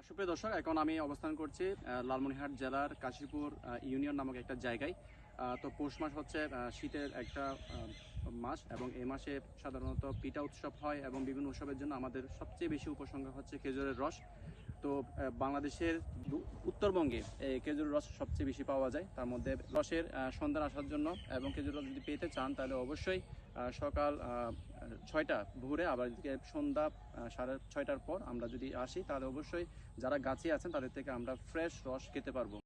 সুপ্রিয় দর্শক, এখন আমি অবস্থান করছি লালমনিরহাট জেলার কাশীপুর ইউনিয়ন নামক একটা জায়গায়। তো পৌষ মাস হচ্ছে শীতের একটা মাস, এবং এই মাসে সাধারণত পিঠা উৎসব হয় এবং বিভিন্ন উৎসবের জন্য আমাদের সবচেয়ে বেশি উপসংহার হচ্ছে খেজুরের রস। তো বাংলাদেশের উত্তরবঙ্গে এই খেজুরের রস সবচেয়ে বেশি পাওয়া যায়। তার মধ্যে রসের সন্ধান আসার জন্য এবং খেজুর রস যদি পেতে চান তাহলে অবশ্যই সকাল 6টা ভোরে, আবার সন্ধ্যা 6:30টার পর আমরা যদি আসি তাহলে অবশ্যই যারা গাছে আছেন তাদের থেকে আমরা ফ্রেশ রস খেতে পারবো।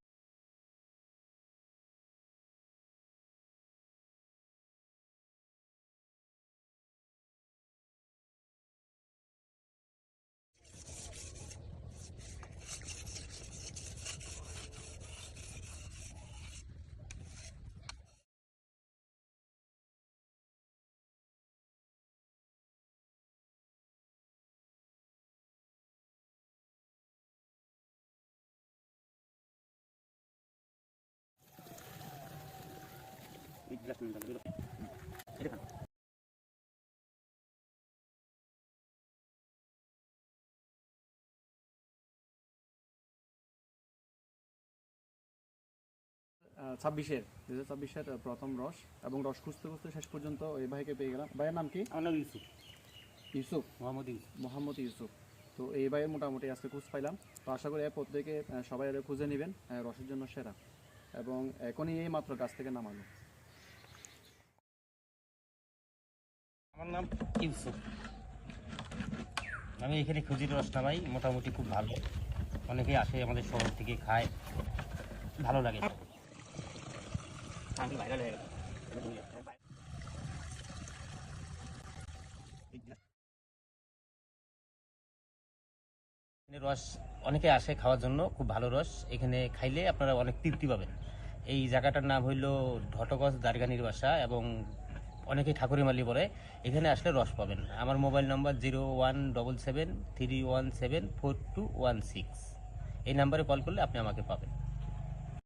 ছাব্বিশের 2026-এর প্রথম রস, এবং রস খুঁজতে খুঁজতে শেষ পর্যন্ত এই ভাইকে পেয়ে গেলাম। ভাইয়ের নাম কি? আমার নাম ইউসুফ। ইউসুফ, মোহাম্মদ ইউসুফ। তো এই ভাইয়ের মোটামুটি আজকে খোঁজ পাইলাম। তো আশা করি প্রত্যেকে সবাই এর খুঁজে নেবেন, রসের জন্য সেরা। এবং এখনই এই মাত্র গাছ থেকে নামানো। আমার নাম ইউসুফ। আমি এখানে খুজির রস নামাই, মোটামুটি খুব ভালো। অনেকেই আসে আমাদের শহর থেকে খায়, ভালো লাগে। রস অনেকে আসে খাওয়ার জন্য, খুব ভালো রস। এখানে খাইলে আপনারা অনেক তৃপ্তি পাবেন। এই জায়গাটার নাম হইল ঢটগজ দারগানির বাসা, এবং অনেকে ঠাকুরিমালি বলে। এখানে আসলে রস পাবেন। আমার মোবাইল নাম্বার 0177317421 এই নাম্বারে কল করলে আপনি আমাকে পাবেন।